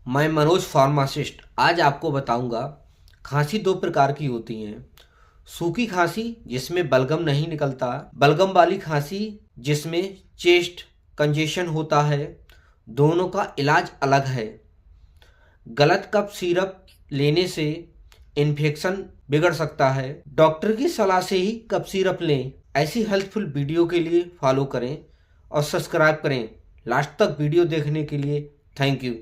मैं मनोज फार्मासिस्ट। आज आपको बताऊंगा खांसी दो प्रकार की होती हैं। सूखी खांसी जिसमें बलगम नहीं निकलता, बलगम वाली खांसी जिसमें चेस्ट कंजेशन होता है। दोनों का इलाज अलग है। गलत कफ सिरप लेने से इन्फेक्शन बिगड़ सकता है। डॉक्टर की सलाह से ही कफ सिरप लें। ऐसी हेल्पफुल वीडियो के लिए फॉलो करें और सब्सक्राइब करें। लास्ट तक वीडियो देखने के लिए थैंक यू।